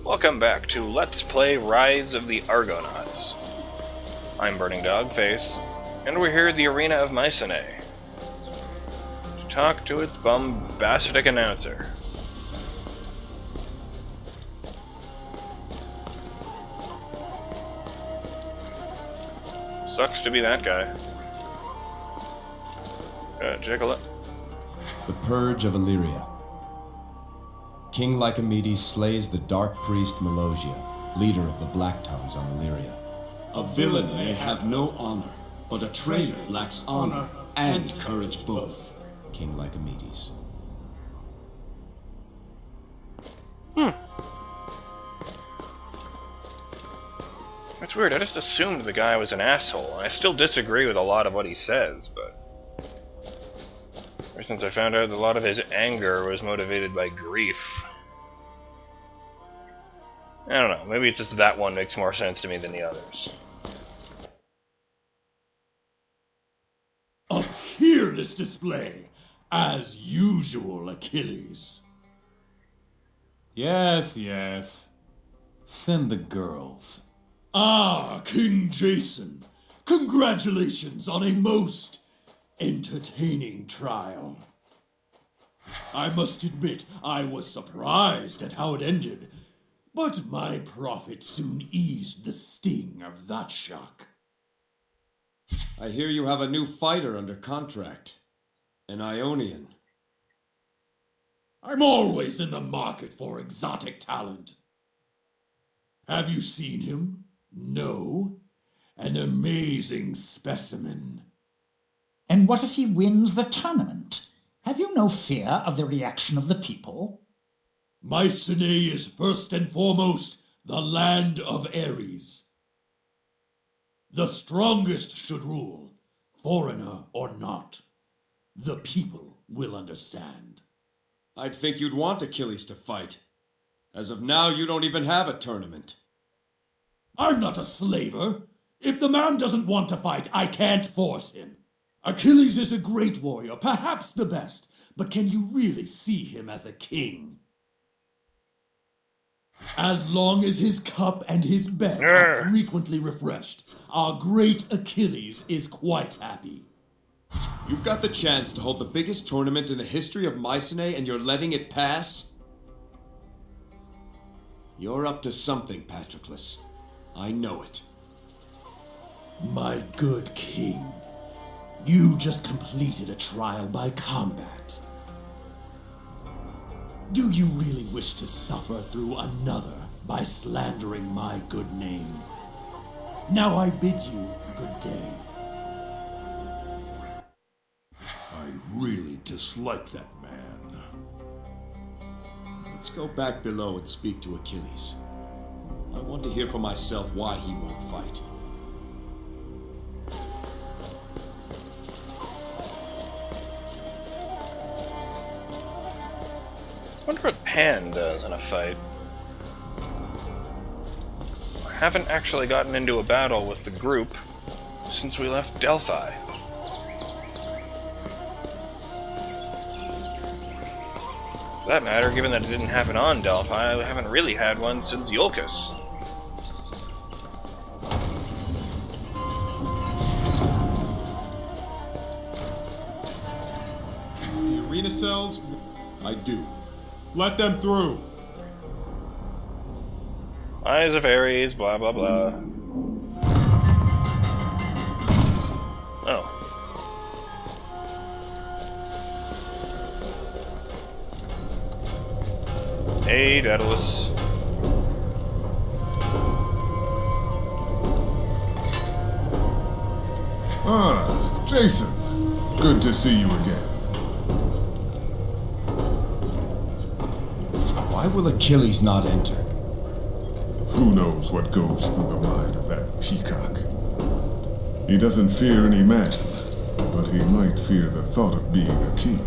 Welcome back to Let's Play Rise of the Argonauts. I'm BurningDogFace, and we're here at the arena of Mycenae to talk to its bombastic announcer. Sucks to be that guy. Jiggle it. The Purge of Illyria. King Lycomedes slays the Dark Priest Melosia, leader of the Black Tongues on Illyria. A villain may have no honor, but a traitor lacks honor and courage both. King Lycomedes. That's weird, I just assumed the guy was an asshole. I still disagree with a lot of what he says, but ever since I found out that a lot of his anger was motivated by grief. I don't know, maybe it's just that one makes more sense to me than the others. A peerless display, as usual, Achilles. Yes. Send the girls. Ah, King Jason, congratulations on a most entertaining trial. I must admit, I was surprised at how it ended, but my prophet soon eased the sting of that shock. I hear you have a new fighter under contract. An Ionian. I'm always in the market for exotic talent. Have you seen him? No? An amazing specimen. And what if he wins the tournament? Have you no fear of the reaction of the people? Mycenae is first and foremost the land of Ares. The strongest should rule, foreigner or not. The people will understand. I'd think you'd want Achilles to fight. As of now, you don't even have a tournament. I'm not a slaver. If the man doesn't want to fight, I can't force him. Achilles is a great warrior, perhaps the best, but can you really see him as a king? As long as his cup and his bed are frequently refreshed, our great Achilles is quite happy. You've got the chance to hold the biggest tournament in the history of Mycenae and you're letting it pass? You're up to something, Patroclus. I know it. My good king, you just completed a trial by combat. Do you really wish to suffer through another by slandering my good name? Now I bid you good day. I really dislike that man. Let's go back below and speak to Achilles. I want to hear for myself why he won't fight. I wonder what Pan does in a fight. I haven't actually gotten into a battle with the group since we left Delphi. For that matter, given that it didn't happen on Delphi, I haven't really had one since Iolcus. The arena cells, I do. let them through. Eyes of Ares, blah blah blah. Oh. Hey, Daedalus. Ah, Jason. Good to see you again. Why will Achilles not enter? Who knows what goes through the mind of that peacock? He doesn't fear any man, but he might fear the thought of being a king.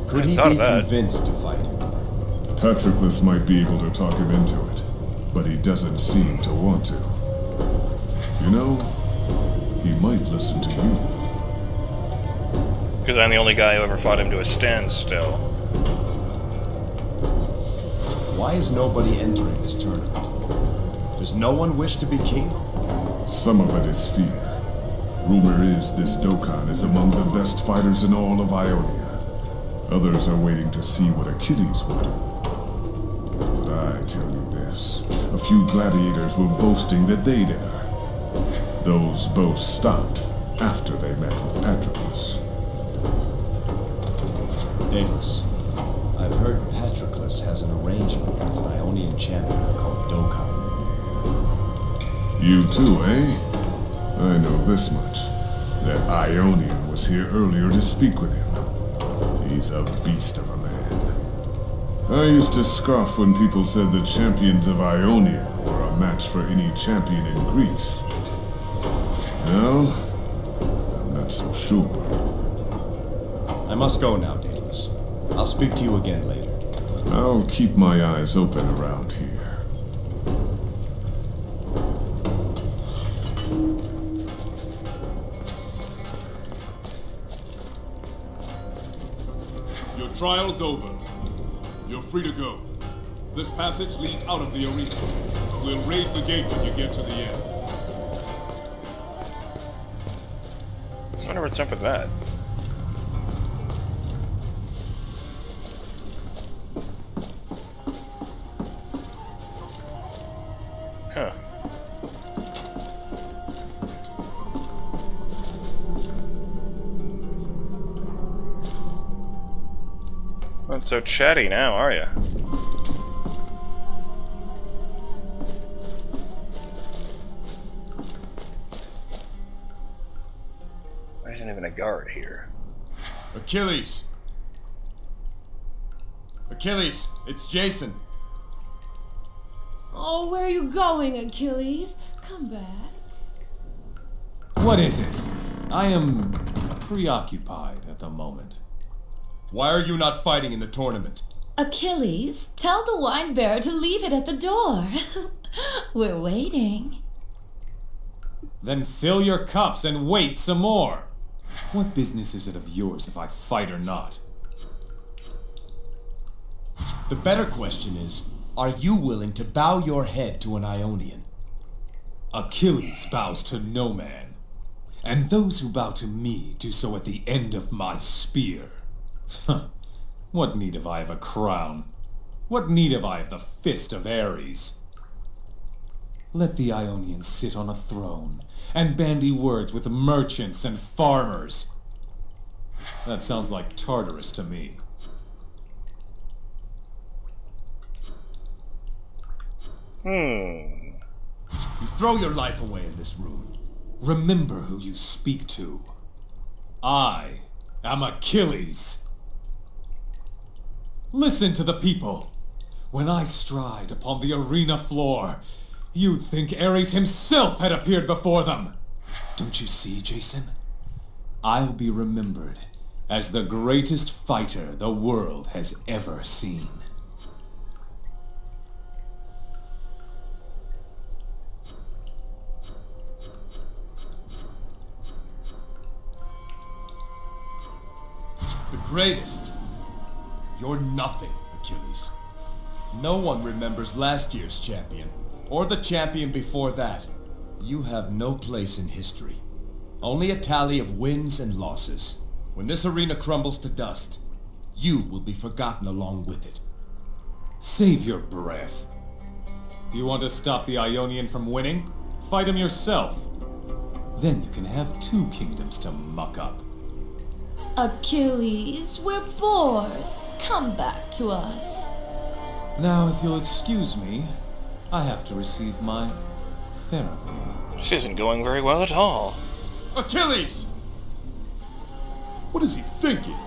Could he be convinced to fight? Patroclus might be able to talk him into it, but he doesn't seem to want to. You know, he might listen to you. Because I'm the only guy who ever fought him to a standstill. Why is nobody entering this tournament? Does no one wish to be king? Some of it is fear. Rumor is this Dokkan is among the best fighters in all of Ionia. Others are waiting to see what Achilles will do. But I tell you this, a few gladiators were boasting that they did her. Those boasts stopped after they met with Patroclus. Daedalus, I've heard Patroclus has an arrangement with an Ionian champion called Dokkan. You too, eh? I know this much. That Ionian was here earlier to speak with him. He's a beast of a man. I used to scoff when people said the champions of Ionia were a match for any champion in Greece. Now, I'm not so sure. I must go now, Daedalus. I'll speak to you again later. I'll keep my eyes open around here. Your trial's over. You're free to go. This passage leads out of the arena. We'll raise the gate when you get to the end. I wonder what's up with that. Huh. Not so chatty now, are you? There isn't even a guard here. Achilles! Achilles, it's Jason. Oh, where are you going, Achilles? Come back. What is it? I am preoccupied at the moment. Why are you not fighting in the tournament? Achilles, tell the wine bearer to leave it at the door. We're waiting. Then fill your cups and wait some more. What business is it of yours if I fight or not? The better question is, are you willing to bow your head to an Ionian? Achilles bows to no man, and those who bow to me do so at the end of my spear. What need have I of a crown? What need have I of the fist of Ares? Let the Ionians sit on a throne and bandy words with merchants and farmers. That sounds like Tartarus to me. You throw your life away in this room. Remember who you speak to. I am Achilles. Listen to the people. When I stride upon the arena floor, you'd think Ares himself had appeared before them. Don't you see, Jason? I'll be remembered as the greatest fighter the world has ever seen. The greatest. You're nothing, Achilles. No one remembers last year's champion, or the champion before that. You have no place in history. Only a tally of wins and losses. When this arena crumbles to dust, you will be forgotten along with it. Save your breath. You want to stop the Ionian from winning? Fight him yourself. Then you can have two kingdoms to muck up. Achilles, we're bored. Come back to us. Now, if you'll excuse me, I have to receive my therapy. This isn't going very well at all. Achilles! What is he thinking?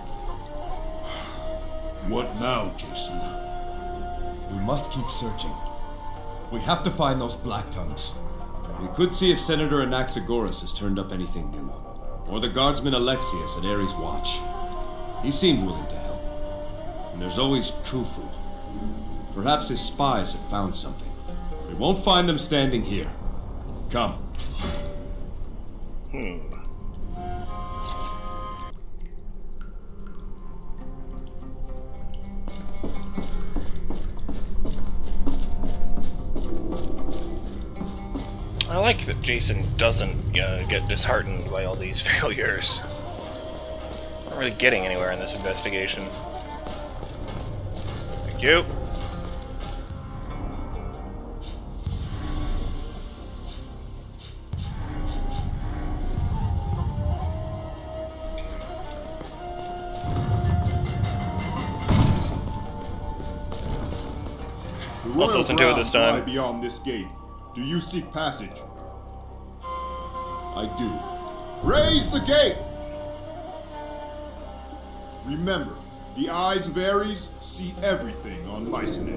What now, Jason? We must keep searching. We have to find those Black Tongues. We could see if Senator Anaxagoras has turned up anything new. Or the guardsman Alexius at Ares' watch. He seemed willing to help. And there's always Khufu. Perhaps his spies have found something. We won't find them standing here. Come. I like that Jason doesn't get disheartened by all these failures. Not really getting anywhere in this investigation. Thank you. The I'll royal listen to it this grounds lie time. beyond this gate. Do you seek passage? I do. Raise the gate! Remember, the eyes of Ares see everything on Mycenae.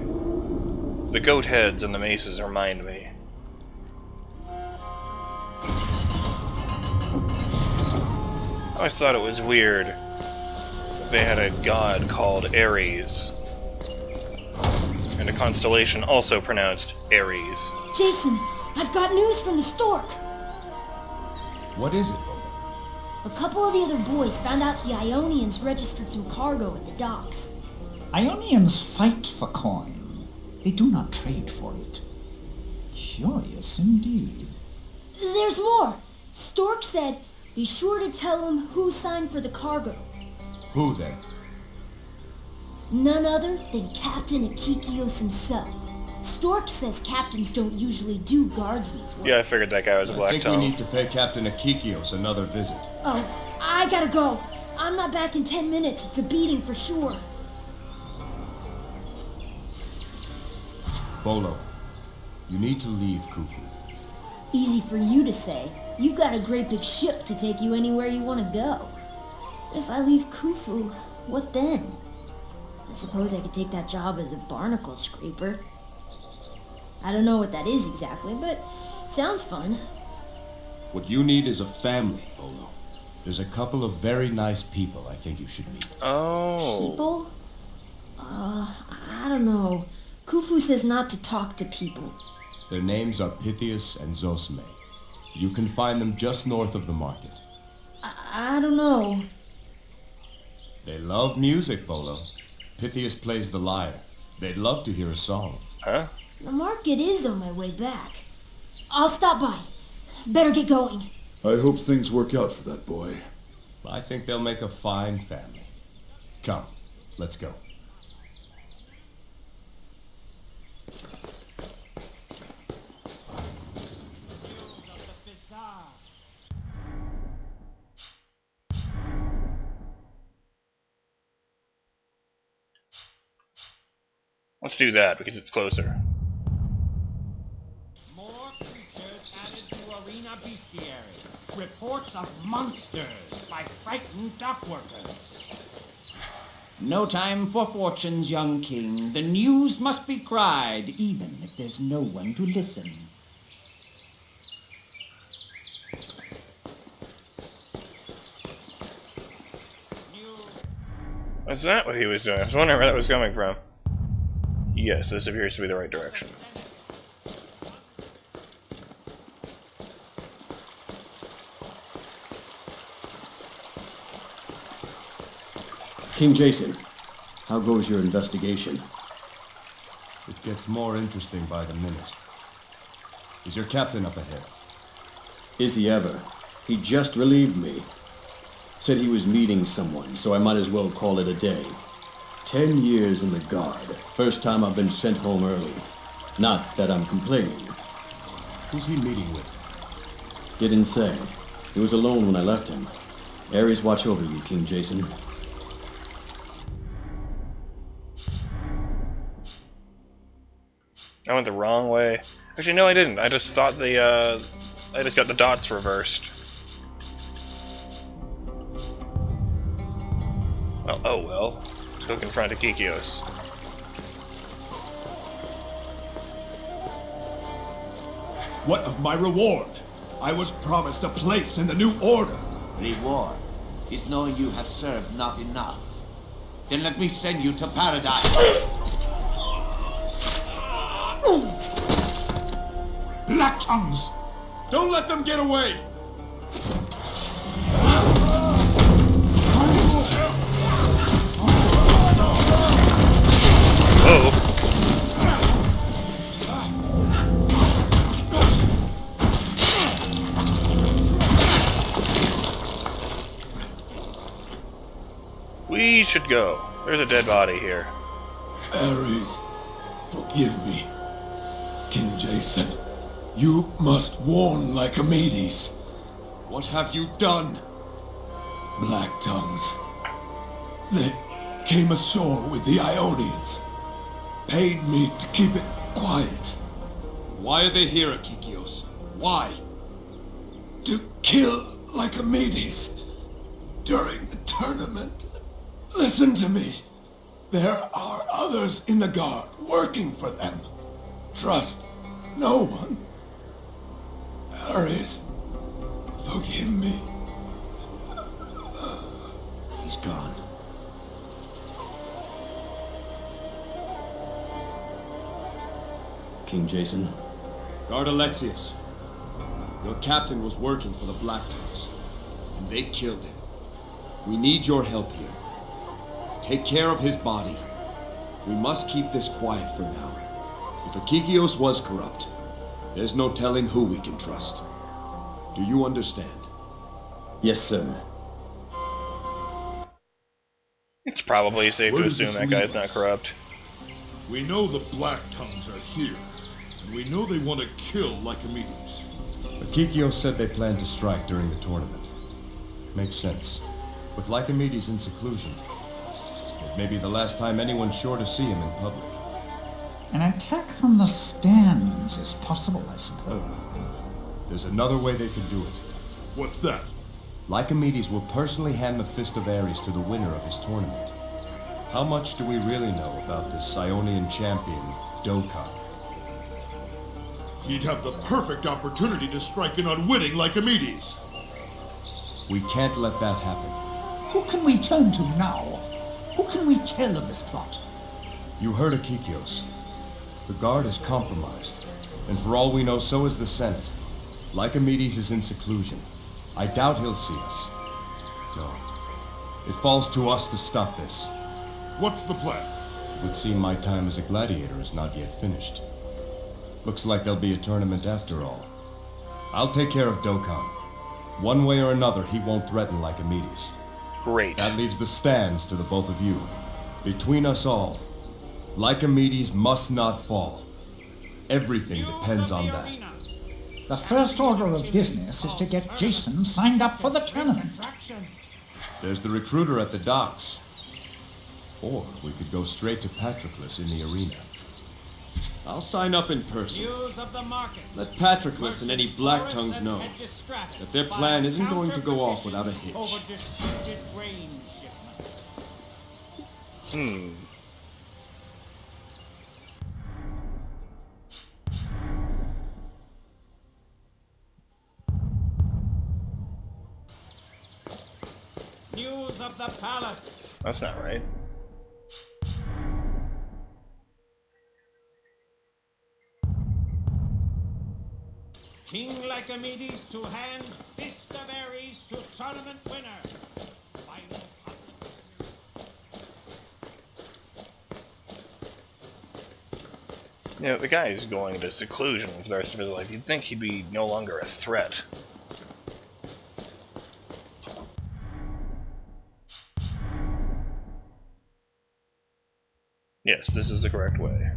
The goat heads and the maces remind me. I always thought it was weird that they had a god called Ares. And a constellation also pronounced Ares. Jason, I've got news from the stork. What is it, Bolo? A couple of the other boys found out the Ionians registered some cargo at the docks. Ionians fight for coin. They do not trade for it. Curious indeed. There's more. Stork said, be sure to tell him who signed for the cargo. Who then? None other than Captain Achilles himself. Stork says captains don't usually do guardsmen's work. Yeah, I figured that guy was a I black think tongue. we need to pay Captain Achilles another visit. Oh, I gotta go. I'm not back in 10 minutes. It's a beating for sure. Bolo, you need to leave Khufu. Easy for you to say. You've got a great big ship to take you anywhere you want to go. If I leave Khufu, what then? I suppose I could take that job as a barnacle scraper. I don't know what that is exactly, but sounds fun. What you need is a family, Bolo. There's a couple of very nice people I think you should meet. Oh. People? I don't know. Khufu says not to talk to people. Their names are Pythias and Zosime. You can find them just north of the market. I don't know. They love music, Bolo. Pythias plays the lyre. They'd love to hear a song. Huh? The market is on my way back. I'll stop by. Better get going. I hope things work out for that boy. I think they'll make a fine family. Come, let's go. Let's do that because it's closer. More creatures added to Arena Bestiary. Reports of monsters by frightened dockworkers. No time for fortunes, young king. The news must be cried, even if there's no one to listen. Is that what he was doing? I was wondering where that was coming from. Yes, this appears to be the right direction. King Jason, how goes your investigation? It gets more interesting by the minute. Is your captain up ahead? Is he ever? He just relieved me. Said he was meeting someone, so I might as well call it a day. 10 years in the guard. First time I've been sent home early. Not that I'm complaining. Who's he meeting with? Didn't say. He was alone when I left him. Ares watch over you, King Jason. I went the wrong way. Actually, no, I didn't. I just thought I just got the dots reversed. Well, oh well. Let's go confront Achilles. What of my reward? I was promised a place in the new order. Reward is knowing you have served not enough. Then let me send you to paradise. Black tongues! Don't let them get away! Oh. should go. There's a dead body here. Ares, forgive me. King Jason, you must warn Lycomedes. What have you done? Black Tongues. They came ashore with the Ionians. Paid me to keep it quiet. Why are they here, Achilles? Why? To kill Lycomedes during the tournament. Listen to me. There are others in the guard working for them. Trust no one. Ares, forgive me. He's gone. King Jason? Guard Alexius. Your captain was working for the Black Tongues, and they killed him. We need your help here. Take care of his body. We must keep this quiet for now. If Achilles was corrupt, there's no telling who we can trust. Do you understand? Yes, sir. It's probably safe Where to does assume this that guy's leave not us? corrupt. We know the Black Tongues are here, and we know they want to kill Lycomedes. Achilles said they planned to strike during the tournament. Makes sense. With Lycomedes in seclusion, it may be the last time anyone's sure to see him in public. An attack from the stands is possible, I suppose. There's another way they could do it. What's that? Lycomedes will personally hand the Fist of Ares to the winner of his tournament. How much do we really know about this Ionian champion, Dokkan? He'd have the perfect opportunity to strike an unwitting Lycomedes. We can't let that happen. Who can we turn to now? Who can we tell of this plot? You heard Achilles. The guard is compromised, and for all we know, so is the Senate. Lycomedes is in seclusion. I doubt he'll see us. No. It falls to us to stop this. What's the plan? It would seem my time as a gladiator is not yet finished. Looks like there'll be a tournament after all. I'll take care of Dokkan. One way or another, he won't threaten Lycomedes. Great. That leaves the stands to the both of you. Between us all, Lycomedes must not fall. Everything depends on that. The first order of business is to get Jason signed up for the tournament. There's the recruiter at the docks. Or we could go straight to Patroclus in the arena. I'll sign up in person. Let Patroclus and any Black Tongues know that their plan isn't going to go off without a hitch. News of the palace. That's not right. King Lycomedes to hand Fist of Ares to tournament winner. Final You know, the guy is going into seclusion for the rest of his life. You'd think he'd be no longer a threat. Yes, this is the correct way.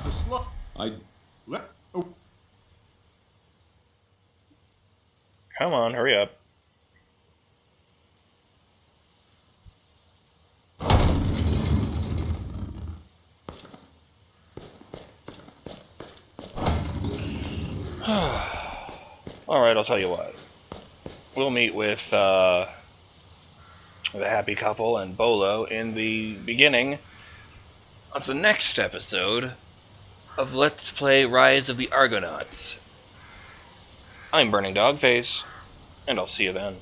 The slut. Oh, Come on, hurry up. Alright, I'll tell you what. We'll meet with the happy couple and Bolo in the beginning of the next episode of Let's Play Rise of the Argonauts. I'm BurningDogFace, and I'll see you then.